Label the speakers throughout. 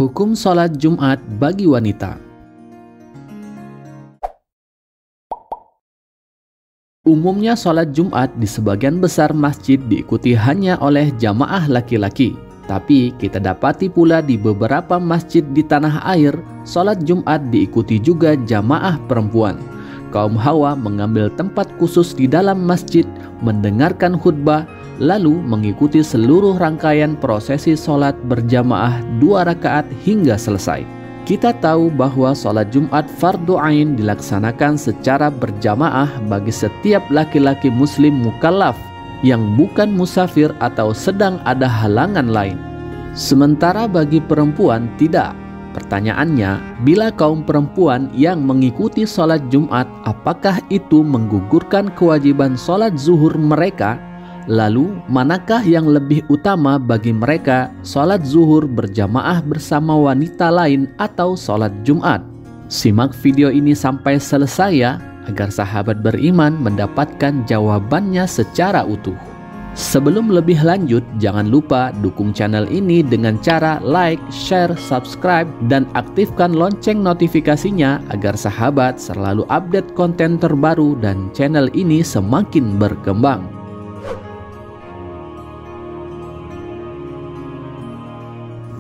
Speaker 1: Hukum sholat Jumat bagi wanita. Umumnya sholat Jumat di sebagian besar masjid diikuti hanya oleh jamaah laki-laki. Tapi kita dapati pula di beberapa masjid di tanah air, sholat Jumat diikuti juga jamaah perempuan. Kaum hawa mengambil tempat khusus di dalam masjid, mendengarkan khutbah, lalu mengikuti seluruh rangkaian prosesi sholat berjamaah 2 rakaat hingga selesai. Kita tahu bahwa sholat Jumat fardu ain dilaksanakan secara berjamaah bagi setiap laki-laki muslim mukallaf yang bukan musafir atau sedang ada halangan lain. Sementara bagi perempuan tidak. Pertanyaannya, bila kaum perempuan yang mengikuti sholat Jumat, apakah itu menggugurkan kewajiban sholat zuhur mereka? Lalu, manakah yang lebih utama bagi mereka, sholat zuhur berjamaah bersama wanita lain atau sholat Jumat? Simak video ini sampai selesai ya, agar sahabat beriman mendapatkan jawabannya secara utuh. Sebelum lebih lanjut, jangan lupa dukung channel ini dengan cara like, share, subscribe, dan aktifkan lonceng notifikasinya agar sahabat selalu update konten terbaru dan channel ini semakin berkembang.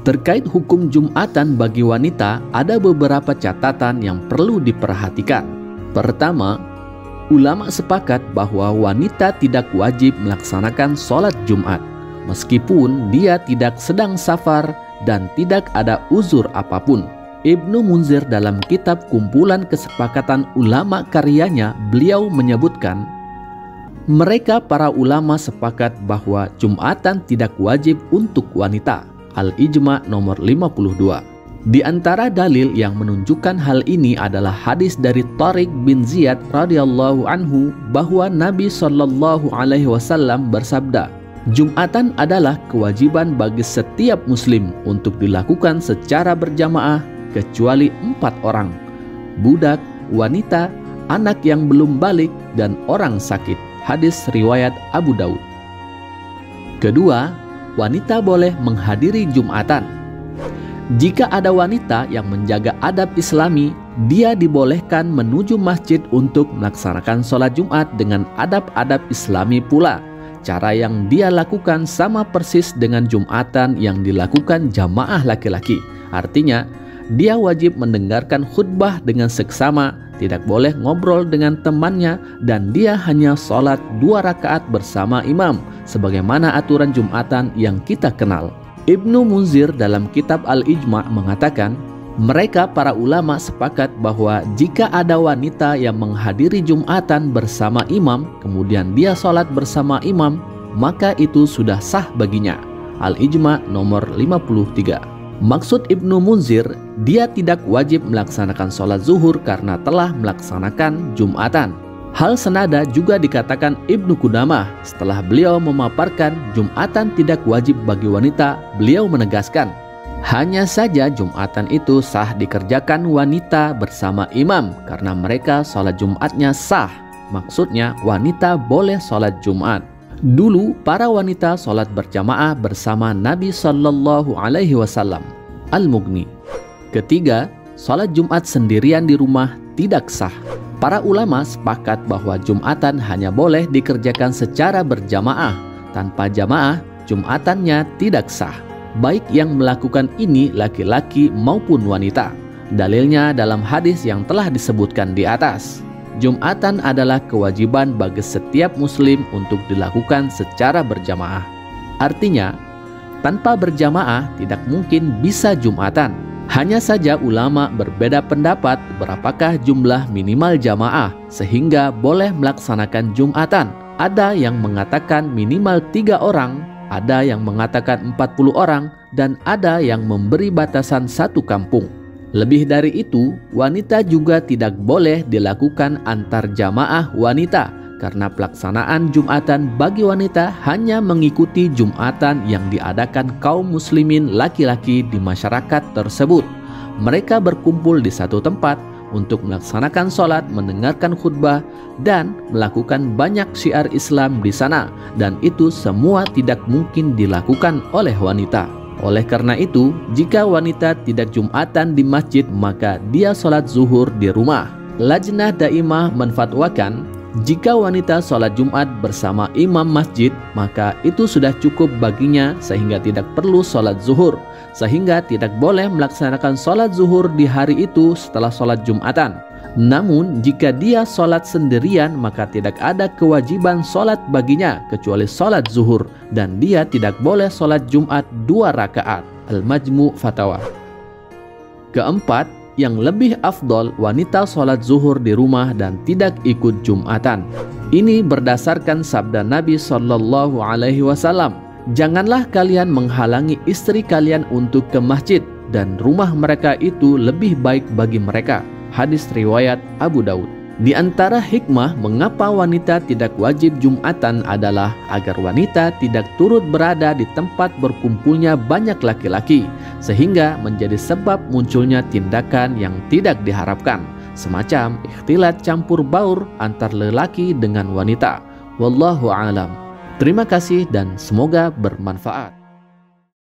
Speaker 1: Terkait hukum Jumatan bagi wanita, ada beberapa catatan yang perlu diperhatikan. Pertama, ulama sepakat bahwa wanita tidak wajib melaksanakan sholat Jumat, meskipun dia tidak sedang safar dan tidak ada uzur apapun. Ibnu Munzir dalam kitab kumpulan kesepakatan ulama karyanya, beliau menyebutkan, mereka para ulama sepakat bahwa Jumatan tidak wajib untuk wanita. Al-Ijma nomor 52. Di antara dalil yang menunjukkan hal ini adalah hadis dari Tariq bin Ziyad radhiyallahu anhu bahwa Nabi Shallallahu alaihi wasallam bersabda, Jumatan adalah kewajiban bagi setiap muslim untuk dilakukan secara berjamaah kecuali 4 orang, budak, wanita, anak yang belum balik, dan orang sakit. Hadis riwayat Abu Daud. Kedua, wanita boleh menghadiri Jumatan. Jika ada wanita yang menjaga adab Islami, dia dibolehkan menuju masjid untuk melaksanakan sholat Jumat dengan adab-adab Islami pula. Cara yang dia lakukan sama persis dengan Jumatan yang dilakukan jamaah laki-laki. Artinya, dia wajib mendengarkan khutbah dengan seksama, tidak boleh ngobrol dengan temannya, dan dia hanya sholat 2 rakaat bersama imam, sebagaimana aturan Jumatan yang kita kenal. Ibnu Munzir dalam kitab Al-Ijma mengatakan, mereka para ulama sepakat bahwa jika ada wanita yang menghadiri Jumatan bersama imam, kemudian dia sholat bersama imam, maka itu sudah sah baginya. Al-Ijma nomor 53. Maksud Ibnu Munzir, dia tidak wajib melaksanakan sholat zuhur karena telah melaksanakan Jumatan. Hal senada juga dikatakan Ibnu Qudamah. Setelah beliau memaparkan Jumatan tidak wajib bagi wanita, beliau menegaskan, hanya saja Jumatan itu sah dikerjakan wanita bersama imam karena mereka sholat Jumatnya sah. Maksudnya wanita boleh sholat Jumat. Dulu para wanita sholat berjamaah bersama Nabi Shallallahu alaihi wasallam. Al-Mughni. Ketiga, sholat Jumat sendirian di rumah tidak sah. Para ulama sepakat bahwa Jumatan hanya boleh dikerjakan secara berjamaah. Tanpa jamaah, Jumatannya tidak sah. Baik yang melakukan ini laki-laki maupun wanita. Dalilnya dalam hadis yang telah disebutkan di atas. Jumatan adalah kewajiban bagi setiap muslim untuk dilakukan secara berjamaah. Artinya, tanpa berjamaah tidak mungkin bisa Jumatan. Hanya saja ulama berbeda pendapat berapakah jumlah minimal jamaah sehingga boleh melaksanakan Jumatan. Ada yang mengatakan minimal 3 orang, ada yang mengatakan 40 orang, dan ada yang memberi batasan 1 kampung. Lebih dari itu, wanita juga tidak boleh dilakukan antar jamaah wanita karena pelaksanaan Jumatan bagi wanita hanya mengikuti Jumatan yang diadakan kaum muslimin laki-laki di masyarakat tersebut. Mereka berkumpul di satu tempat untuk melaksanakan sholat, mendengarkan khutbah, dan melakukan banyak syiar Islam di sana, dan itu semua tidak mungkin dilakukan oleh wanita. Oleh karena itu, jika wanita tidak Jumatan di masjid, maka dia sholat zuhur di rumah. Lajnah Daimah menfatwakan, jika wanita sholat Jumat bersama imam masjid, maka itu sudah cukup baginya sehingga tidak perlu sholat zuhur, sehingga tidak boleh melaksanakan sholat zuhur di hari itu setelah sholat Jumatan. Namun jika dia sholat sendirian, maka tidak ada kewajiban sholat baginya kecuali sholat zuhur, dan dia tidak boleh sholat Jumat 2 rakaat. Al-Majmu' Fatawa. Keempat, yang lebih afdol wanita sholat zuhur di rumah dan tidak ikut Jumatan. Ini berdasarkan sabda Nabi SAW, janganlah kalian menghalangi istri kalian untuk ke masjid, dan rumah mereka itu lebih baik bagi mereka. Hadis riwayat Abu Daud. Di antara hikmah mengapa wanita tidak wajib Jumatan adalah agar wanita tidak turut berada di tempat berkumpulnya banyak laki-laki, sehingga menjadi sebab munculnya tindakan yang tidak diharapkan, semacam ikhtilat campur baur antar lelaki dengan wanita. Wallahu a'lam. Terima kasih dan semoga bermanfaat.